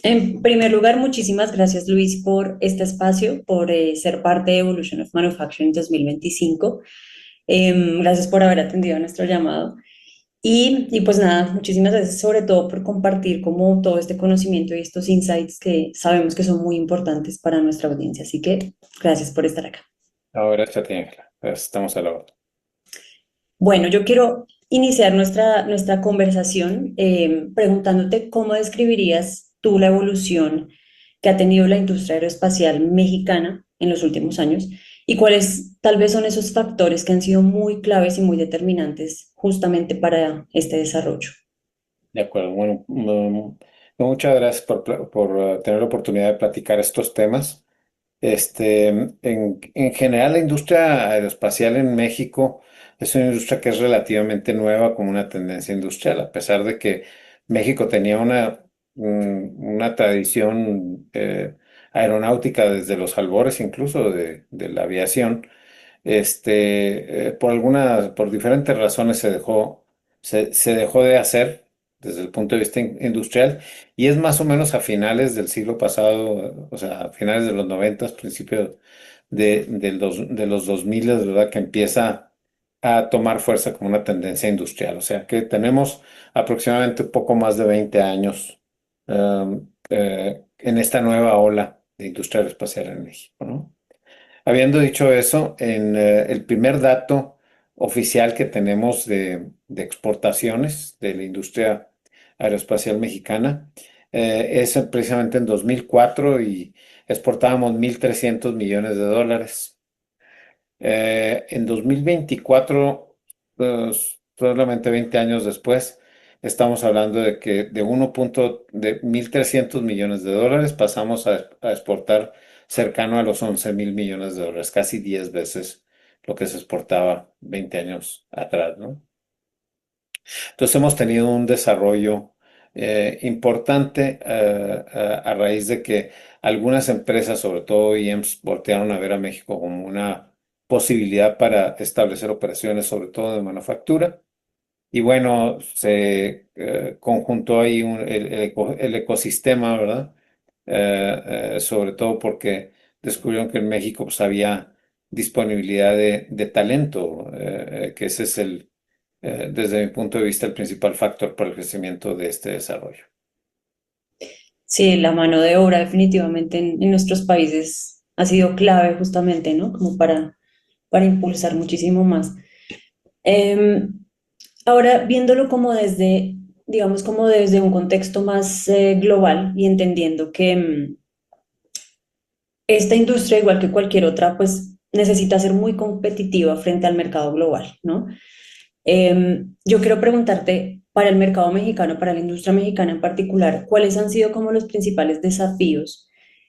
En primer lugar, muchísimas gracias, Luis, por este espacio, por ser parte de Evolution of Manufacturing 2025. Gracias por haber atendido a nuestro llamado. Y pues nada, muchísimas gracias sobre todo por compartir como todo este conocimiento y estos insights que sabemos que son muy importantes para nuestra audiencia. Así que gracias por estar acá. Ahora está bien, Ángela. Estamos a la orden. Bueno, yo quiero iniciar nuestra conversación preguntándote cómo describirías tú la evolución que ha tenido la industria aeroespacial mexicana en los últimos años y cuáles tal vez son esos factores que han sido muy claves y muy determinantes justamente para este desarrollo. De acuerdo. Bueno, muchas gracias por tener la oportunidad de platicar estos temas. En general, la industria aeroespacial en México es una industria que es relativamente nueva como una tendencia industrial, a pesar de que México tenía una tradición aeronáutica desde los albores incluso de la aviación. Por diferentes razones se dejó de hacer desde el punto de vista industrial y es más o menos a finales del siglo pasado, o sea, a finales de los 90, principios de los 2000, ¿verdad? Que empieza a tomar fuerza como una tendencia industrial. O sea, que tenemos aproximadamente un poco más de 20 años en esta nueva ola de industria aeroespacial en México, ¿no? Habiendo dicho eso, el primer dato oficial que tenemos de exportaciones de la industria aeroespacial mexicana es precisamente en 2004 y exportábamos 1.300 millones de dólares. En 2024, solamente 20 años después, estamos hablando de que de 1.300 millones de dólares pasamos a exportar cercano a los 11.000 millones de dólares, casi 10 veces lo que se exportaba 20 años atrás, ¿no? Entonces hemos tenido un desarrollo importante a raíz de que algunas empresas, sobre todo IEMS, voltearon a ver a México como una posibilidad para establecer operaciones, sobre todo de manufactura. Y bueno, se conjuntó ahí el ecosistema, ¿verdad? Sobre todo porque descubrieron que en México pues, había disponibilidad de talento, que ese es desde mi punto de vista, el principal factor para el crecimiento de este desarrollo. Sí, la mano de obra definitivamente en nuestros países ha sido clave justamente, ¿no? Como para impulsar muchísimo más. Em, Ahora, viéndolo como desde, digamos, como desde un contexto más global y entendiendo que esta industria, igual que cualquier otra, pues necesita ser muy competitiva frente al mercado global, ¿no? Yo quiero preguntarte, para el mercado mexicano, para la industria mexicana en particular, ¿cuáles han sido como los principales desafíos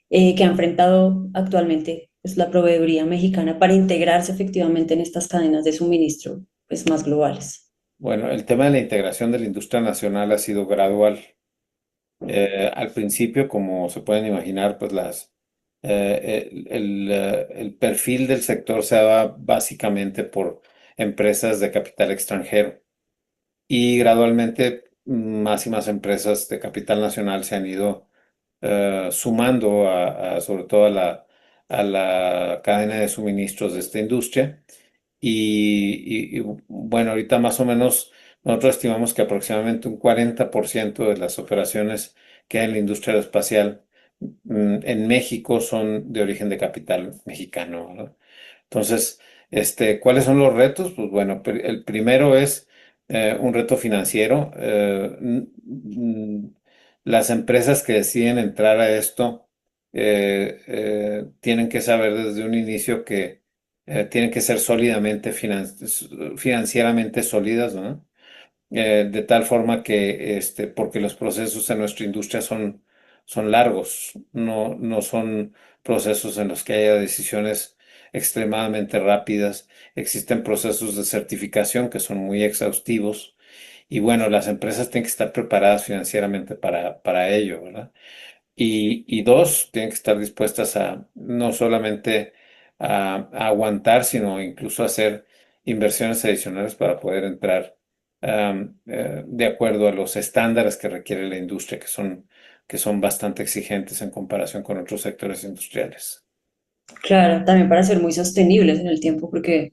que ha enfrentado actualmente pues, la proveeduría mexicana para integrarse efectivamente en estas cadenas de suministro pues, más globales? Bueno, el tema de la integración de la industria nacional ha sido gradual. Al principio, como se pueden imaginar, pues el perfil del sector se daba básicamente por empresas de capital extranjero y gradualmente más y más empresas de capital nacional se han ido sumando sobre todo a la cadena de suministros de esta industria. Bueno, ahorita más o menos nosotros estimamos que aproximadamente un 40% de las operaciones que hay en la industria aeroespacial en México son de origen de capital mexicano, ¿verdad? Entonces, ¿cuáles son los retos? Pues bueno, el primero es un reto financiero. Las empresas que deciden entrar a esto tienen que saber desde un inicio que tienen que ser financieramente sólidas, ¿no? De tal forma que, porque los procesos en nuestra industria son largos, no son procesos en los que haya decisiones extremadamente rápidas. Existen procesos de certificación que son muy exhaustivos y bueno, las empresas tienen que estar preparadas financieramente para ello, ¿verdad? Y dos, tienen que estar dispuestas a no solamente a aguantar, sino incluso a hacer inversiones adicionales para poder entrar de acuerdo a los estándares que requiere la industria, que son que son bastante exigentes en comparación con otros sectores industriales. Claro, también para ser muy sostenibles en el tiempo, porque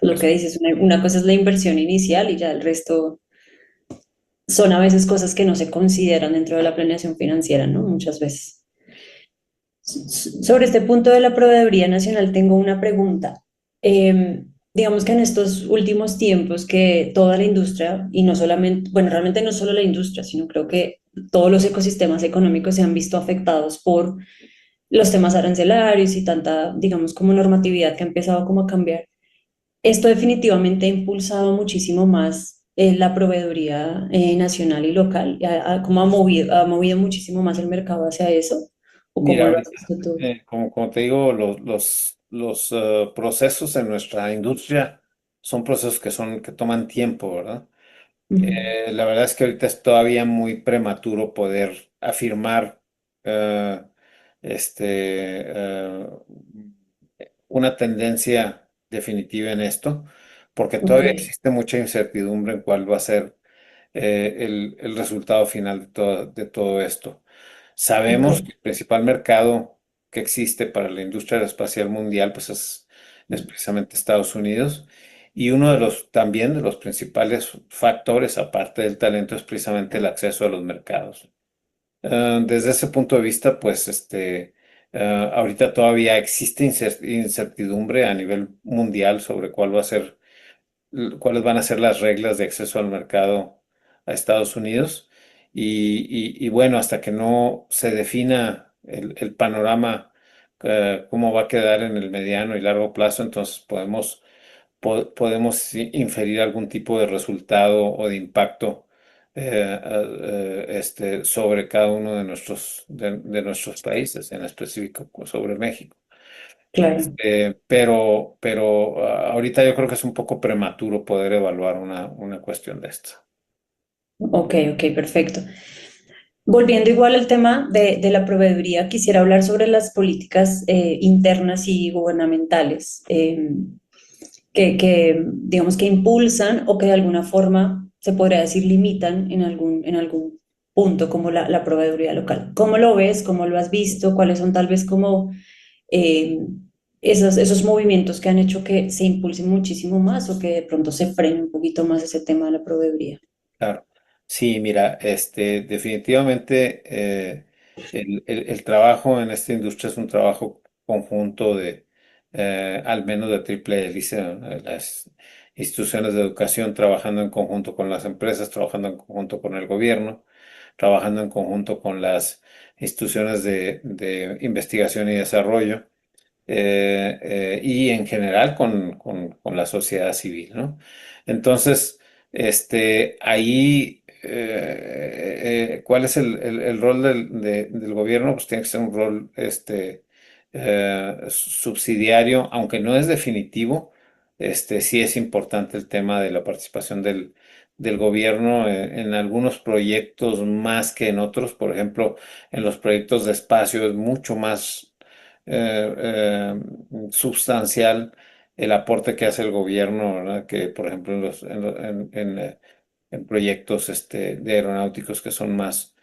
lo Es que dices, una cosa es la inversión inicial y ya el resto son a veces cosas que no se consideran dentro de la planeación financiera, ¿no? Muchas veces. Sobre este punto de la Proveeduría Nacional tengo una pregunta. Digamos que en estos últimos tiempos que toda la industria, y no solamente, bueno, realmente no solo la industria, sino creo que todos los ecosistemas económicos se han visto afectados por los temas arancelarios y tanta, digamos, como normatividad que ha empezado como a cambiar. Esto definitivamente ha impulsado muchísimo más la proveeduría nacional y local, como ha movido muchísimo más el mercado hacia eso, o cómo Mira, lo has ahorita, visto tú. como te digo, los procesos en nuestra industria son procesos que toman tiempo, ¿verdad? Ujú. La verdad es que ahorita es todavía muy prematuro poder afirmar eh, este, una tendencia definitiva en esto, porque Ok, todavía existe mucha incertidumbre en cuál va a ser el resultado final de todo esto. ok, Sabemos que el principal mercado que existe para la industria espacial mundial pues es precisamente Estados Unidos. Y uno de los también de los principales factores, aparte del talento, es precisamente el acceso a los mercados. Desde ese punto de vista, pues ahorita todavía existe incertidumbre a nivel mundial sobre cuáles van a ser las reglas de acceso al mercado a Estados Unidos. Y bueno, hasta que no se defina el panorama, cómo va a quedar en el mediano y largo plazo, entonces podemos inferir algún tipo de resultado o de impacto sobre cada uno de nuestros países, en específico sobre México. claro. Pero ahorita yo creo que es un poco prematuro poder evaluar una cuestión de esta. Ok, ok, perfecto. Volviendo igual al tema de la proveeduría, quisiera hablar sobre las políticas internas y gubernamentales digamos, que impulsan o que de alguna forma se podría decir limitan en algún punto como la proveeduría local. ¿Cómo lo ves? ¿Cómo lo has visto? ¿Cuáles son tal vez como eh, esos movimientos que han hecho que se impulse muchísimo más o que de pronto se frene un poquito más ese tema de la proveeduría? Claro. Sí, mira, definitivamente el trabajo en esta industria es un trabajo conjunto al menos de triple hélice, ¿no? Las instituciones de educación trabajando en conjunto con las empresas, trabajando en conjunto con el gobierno, trabajando en conjunto con las instituciones de investigación y desarrollo. Y en general con la sociedad civil, ¿no? Entonces, ahí, ¿cuál es el rol del gobierno? Pues tiene que ser un rol subsidiario, aunque no es definitivo, sí es importante el tema de la participación del gobierno en algunos proyectos más que en otros. Por ejemplo, en los proyectos de espacio es mucho más sustancial el aporte que hace el gobierno, ¿verdad? Que, por ejemplo, en proyectos de aeronáuticos que son más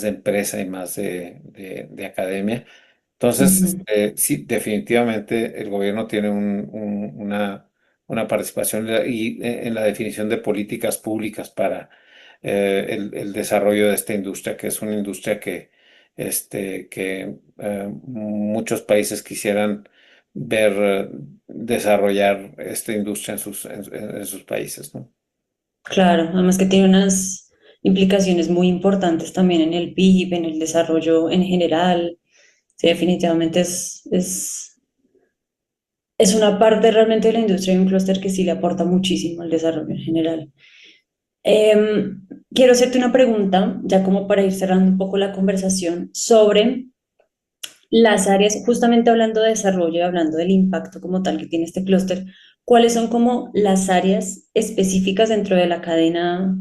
de empresa y más de academia. Entonces, Ujú. sí, definitivamente el gobierno tiene una participación en la definición de políticas públicas para el desarrollo de esta industria, que es una industria que muchos países quisieran ver desarrollar esta industria en sus países, ¿no? Claro, además que tiene unas implicaciones muy importantes también en el PIB, en el desarrollo en general. Sí, definitivamente es una parte realmente de la industria y un clúster que sí le aporta muchísimo al desarrollo en general. Quiero hacerte una pregunta, ya como para ir cerrando un poco la conversación, sobre las áreas, justamente hablando de desarrollo y hablando del impacto como tal que tiene este clúster, ¿cuáles son como las áreas específicas dentro de la cadena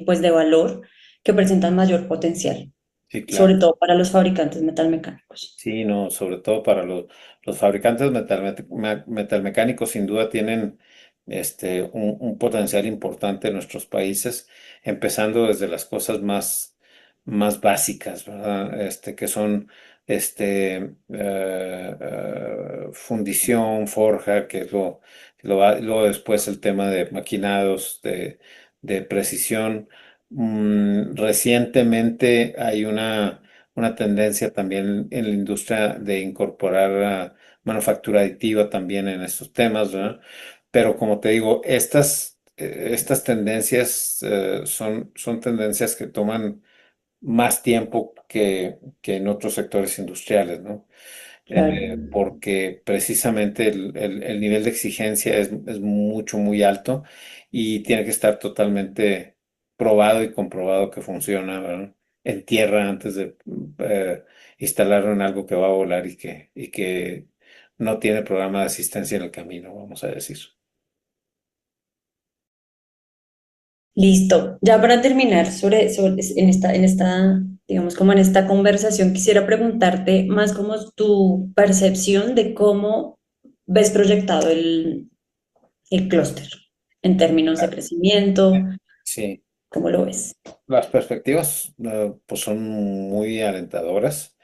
pues de valor que presentan mayor potencial, Sí, sobre claro. todo para los fabricantes metalmecánicos? Sí, no, sobre todo para los fabricantes metalmecánicos, sin duda tienen un potencial importante en nuestros países, empezando desde las cosas más básicas, ¿verdad? Que son fundición, forja, que es luego después el tema de maquinados de precisión. Recientemente hay una tendencia también en la industria de incorporar manufactura aditiva también en estos temas, ¿verdad? Pero como te digo, estas tendencias son tendencias que toman más tiempo que en otros sectores industriales, ¿no? Claro. Porque precisamente el nivel de exigencia es mucho, muy alto y tiene que estar totalmente probado y comprobado que funciona, ¿verdad? En tierra antes de instalarlo en algo que va a volar y que no tiene programa de asistencia en el camino, vamos a decir. Listo. Ya para terminar digamos, como en esta conversación, quisiera preguntarte más como tu percepción de cómo ves proyectado el clúster en términos de Ah, crecimiento, sí. ¿cómo lo ves? Las perspectivas, pues son muy alentadoras.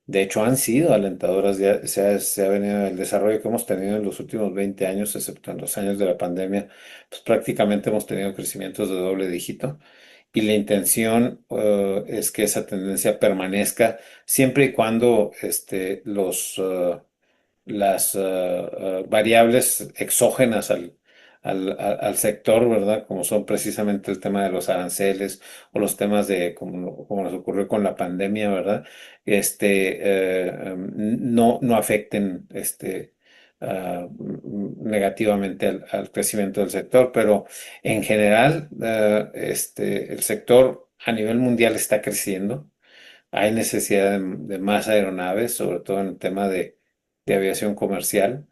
De hecho, han sido alentadoras. Ya se ha venido el desarrollo que hemos tenido en los últimos 20 años, excepto en los años de la pandemia, pues prácticamente hemos tenido crecimientos de doble dígito. Y la intención, es que esa tendencia permanezca siempre y cuando las variables exógenas al sector, ¿verdad? Como son precisamente el tema de los aranceles o los temas como nos ocurrió con la pandemia, ¿verdad? No afecten negativamente al crecimiento del sector, pero en general, el sector a nivel mundial está creciendo. Hay necesidad de más aeronaves, sobre todo en el tema de aviación comercial.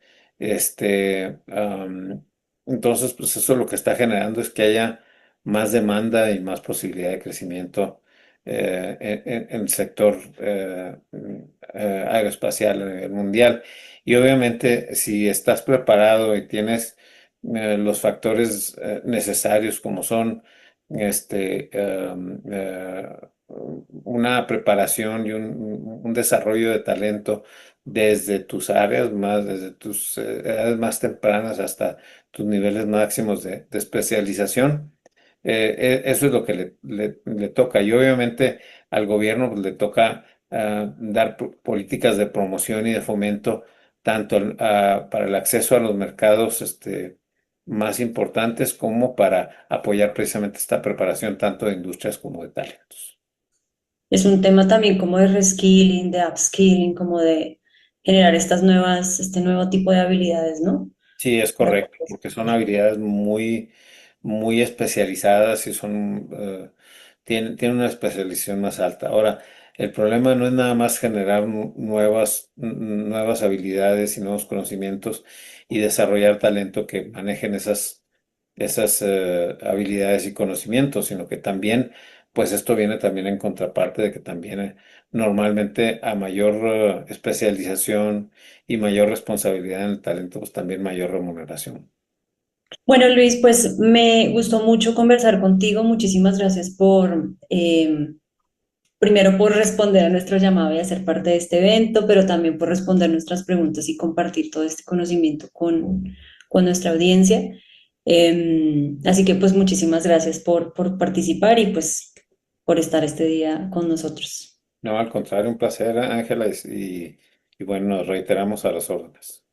Entonces, pues eso lo que está generando es que haya más demanda y más posibilidad de crecimiento en el sector aeroespacial a nivel mundial. Y obviamente, si estás preparado y tienes los factores necesarios como son una preparación y un desarrollo de talento desde tus áreas desde tus edades más tempranas hasta tus niveles máximos de especialización. Eso es lo que le toca. Y obviamente al gobierno pues, le toca dar políticas de promoción y de fomento tanto para el acceso a los mercados más importantes como para apoyar precisamente esta preparación tanto de industrias como de talentos. Es un tema también como de reskilling, de upskilling, como de generar este nuevo tipo de habilidades, ¿no? Sí, es Para- correcto, porque son habilidades muy, muy especializadas y tienen una especialización más alta. Ahora, el problema no es nada más generar nuevas habilidades y nuevos conocimientos y desarrollar talento que manejen esas habilidades y conocimientos, sino que también, pues esto viene también en contraparte de que también normalmente a mayor especialización y mayor responsabilidad en el talento, pues también mayor remuneración. Bueno, Luis, pues me gustó mucho conversar contigo. Muchísimas gracias primero por responder a nuestro llamado y hacer parte de este evento, pero también por responder nuestras preguntas y compartir todo este conocimiento con nuestra audiencia. Así que pues muchísimas gracias por participar y pues por estar este día con nosotros. No, al contrario, un placer, Ángela, y bueno, nos reiteramos a las órdenes.